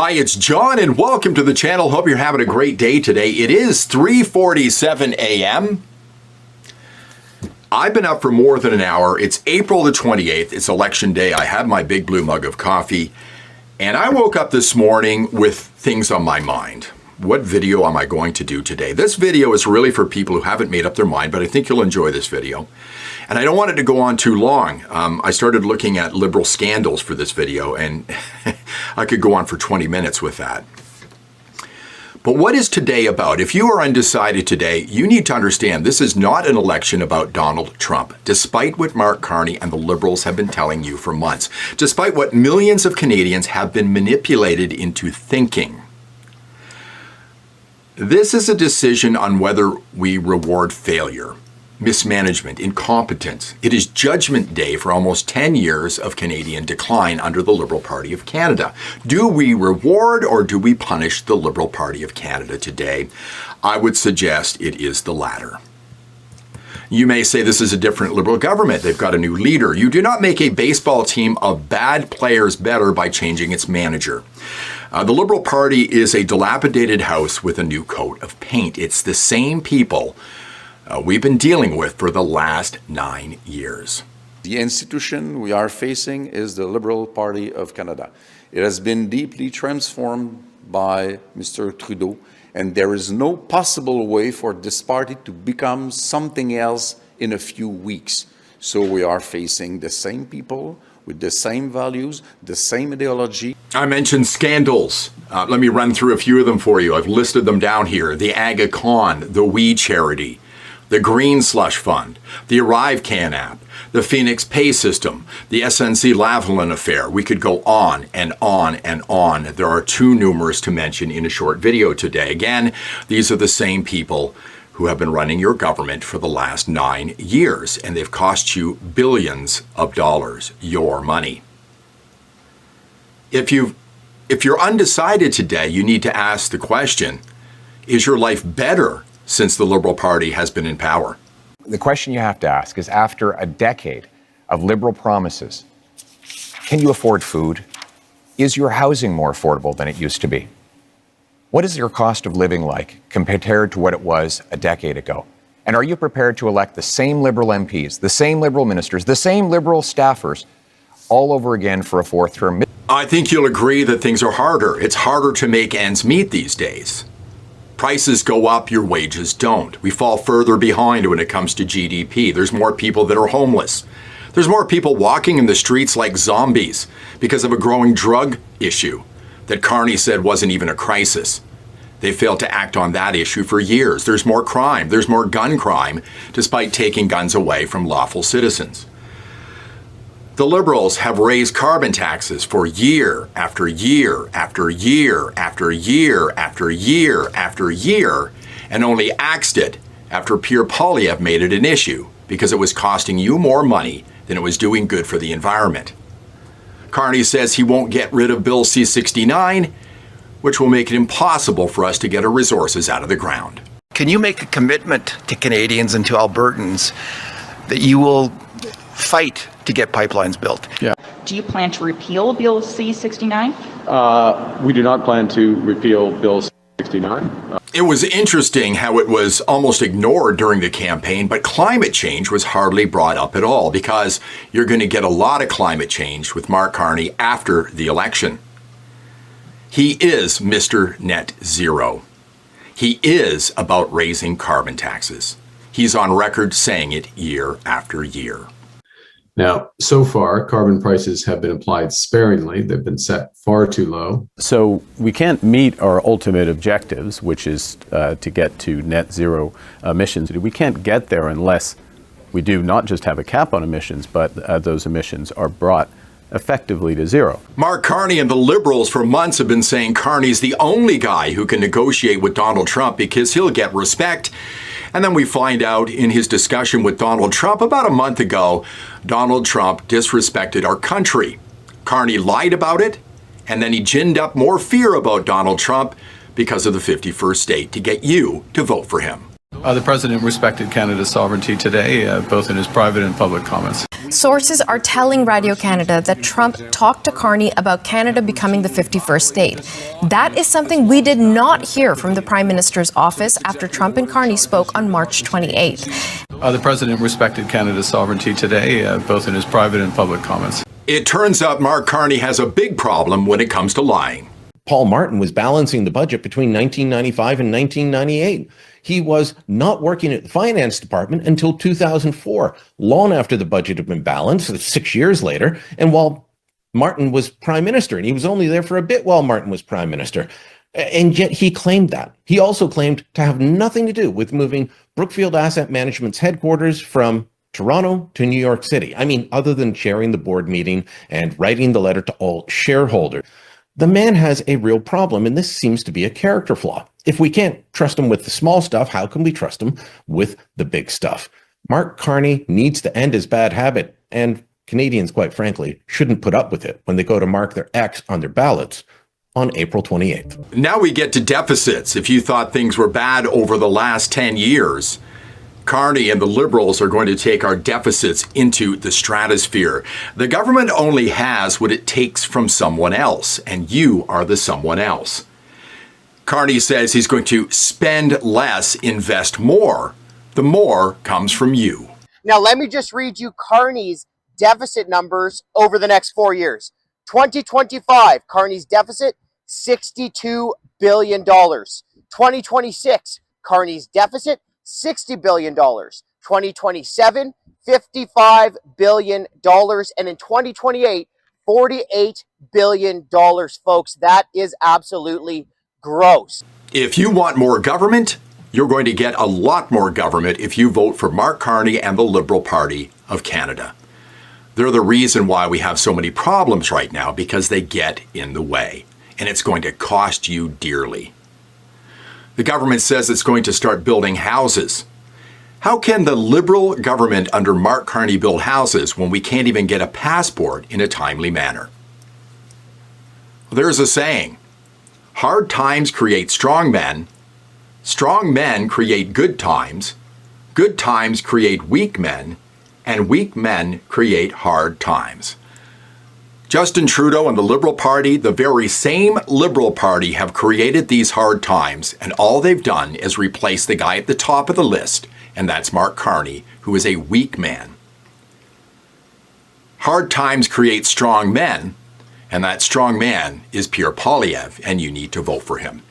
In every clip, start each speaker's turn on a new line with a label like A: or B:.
A: Hi, it's John and welcome to the channel. Hope you're having a great day today. It is 3:47 a.m. I've been up for more than an hour. It's April the 28th. It's election day. I have my big blue mug of coffee and I woke up this morning with things on my mind. What video am I going to do today? This video is really for people who haven't made up their mind, but I think you'll enjoy this video. And I don't want it to go on too long. I started looking at liberal scandals for this video, and I could go on for 20 minutes with that. But what is today about? If you are undecided today, you need to understand this is not an election about Donald Trump, despite what Mark Carney and the Liberals have been telling you for months, despite what millions of Canadians have been manipulated into thinking. This is a decision on whether we reward failure, mismanagement, incompetence. It is Judgment Day for almost 10 years of Canadian decline under the Liberal Party of Canada. Do we reward or do we punish the Liberal Party of Canada today? I would suggest it is the latter. You may say this is a different Liberal government. They've got a new leader. You do not make a baseball team of bad players better by changing its manager. The Liberal Party is a dilapidated house with a new coat of paint. It's the same people we've been dealing with for the last 9 years.
B: The institution we are facing is the Liberal Party of Canada. It has been deeply transformed by Mr. Trudeau, and there is no possible way for this party to become something else in a few weeks. So we are facing the same people with the same values, the same ideology.
A: I mentioned scandals. Let me run through a few of them for you. I've listed them down here. The Aga Khan, the We Charity, the Green Slush Fund, the ArriveCan app, the Phoenix Pay System, the SNC Lavalin affair. We could go on and on and on. There are too numerous to mention in a short video today. Again, these are the same people who have been running your government for the last 9 years, and they've cost you billions of dollars, your money. If you're undecided today, you need to ask the question, is your life better since the Liberal Party has been in power?
C: The question you have to ask is, after a decade of Liberal promises, can you afford food? Is your housing more affordable than it used to be? What is your cost of living like compared to what it was a decade ago? And are you prepared to elect the same Liberal MPs, the same Liberal ministers, the same Liberal staffers all over again for a fourth term?
A: I think you'll agree that things are harder. It's harder to make ends meet these days. Prices go up, your wages don't. We fall further behind when it comes to GDP. There's more people that are homeless. There's more people walking in the streets like zombies because of a growing drug issue that Carney said wasn't even a crisis. They failed to act on that issue for years. There's more crime. There's more gun crime, despite taking guns away from lawful citizens. The Liberals have raised carbon taxes for year after year after year after year after year after year, and only axed it after Pierre Poilievre made it an issue because it was costing you more money than it was doing good for the environment. Carney says he won't get rid of Bill C-69, which will make it impossible for us to get our resources out of the ground.
D: Can you make a commitment to Canadians and to Albertans that you will fight to get pipelines built?
E: Yeah.
F: Do you plan to repeal Bill C-69?
E: We do not plan to repeal Bill C-69.
A: It was interesting how it was almost ignored during the campaign, but climate change was hardly brought up at all because you're going to get a lot of climate change with Mark Carney after the election. He is Mr. Net Zero. He is about raising carbon taxes. He's on record saying it year after year.
G: Now, so far, carbon prices have been applied sparingly. They've been set far too low.
H: So we can't meet our ultimate objectives, which is to get to net zero emissions. We can't get there unless we do not just have a cap on emissions, but those emissions are brought effectively to zero.
A: Mark Carney and the Liberals for months have been saying Carney's the only guy who can negotiate with Donald Trump because he'll get respect. And then we find out in his discussion with Donald Trump about a month ago, Donald Trump disrespected our country. Carney lied about it, and then he ginned up more fear about Donald Trump because of the 51st state to get you to vote for him.
I: The President respected Canada's sovereignty today, both in his private and public comments. Sources are telling Radio Canada that Trump talked to Carney about Canada becoming the 51st state. That is something we did not hear from the Prime Minister's office after Trump and Carney spoke on March 28th.
J: The President respected Canada's sovereignty today, both in his private and public comments.
A: It turns out Mark Carney has a big problem when it comes to lying.
K: Paul Martin was balancing the budget between 1995 and 1998. He was not working at the finance department until 2004, long after the budget had been balanced, 6 years later, and while Martin was prime minister, and he was only there for a bit while Martin was prime minister. And yet he claimed that. He also claimed to have nothing to do with moving Brookfield Asset Management's headquarters from Toronto to New York City. I mean, other than chairing the board meeting and writing the letter to all shareholders. The man has a real problem, and this seems to be a character flaw. If we can't trust him with the small stuff, how can we trust him with the big stuff? Mark Carney needs to end his bad habit, and Canadians, quite frankly, shouldn't put up with it when they go to mark their X on their ballots on April 28th.
A: Now we get to deficits. If you thought things were bad over the last 10 years, Carney and the Liberals are going to take our deficits into the stratosphere. The government only has what it takes from someone else, and you are the someone else. Carney says he's going to spend less, invest more. The more comes from you.
L: Now, let me just read you Carney's deficit numbers over the next 4 years. 2025, Carney's deficit, $62 billion. 2026, Carney's deficit, $60 billion. 2027, $55 billion. And in 2028, $48 billion, folks. That is absolutely gross.
A: If you want more government, you're going to get a lot more government if you vote for Mark Carney and the Liberal Party of Canada. They're the reason why we have so many problems right now, because they get in the way, and it's going to cost you dearly. The government says it's going to start building houses. How can the Liberal government under Mark Carney build houses when we can't even get a passport in a timely manner? There's a saying, hard times create strong men create good times create weak men, and weak men create hard times. Justin Trudeau and the Liberal Party, the very same Liberal Party, have created these hard times, and all they've done is replace the guy at the top of the list, and that's Mark Carney, who is a weak man. Hard times create strong men, and that strong man is Pierre Poilievre, and you need to vote for him.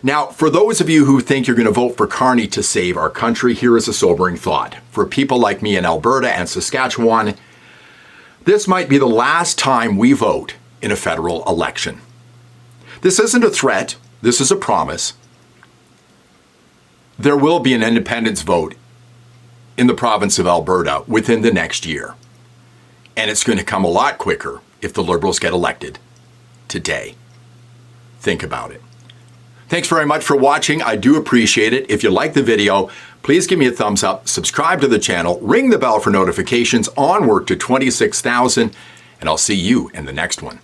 A: Now, for those of you who think you're going to vote for Carney to save our country, here is a sobering thought. For people like me in Alberta and Saskatchewan, this might be the last time we vote in a federal election. This isn't a threat. This is a promise. There will be an independence vote in the province of Alberta within the next year. And it's going to come a lot quicker if the Liberals get elected today. Think about it. Thanks very much for watching. I do appreciate it. If you like the video, please give me a thumbs up, subscribe to the channel, ring the bell for notifications, onward to 26,000, and I'll see you in the next one.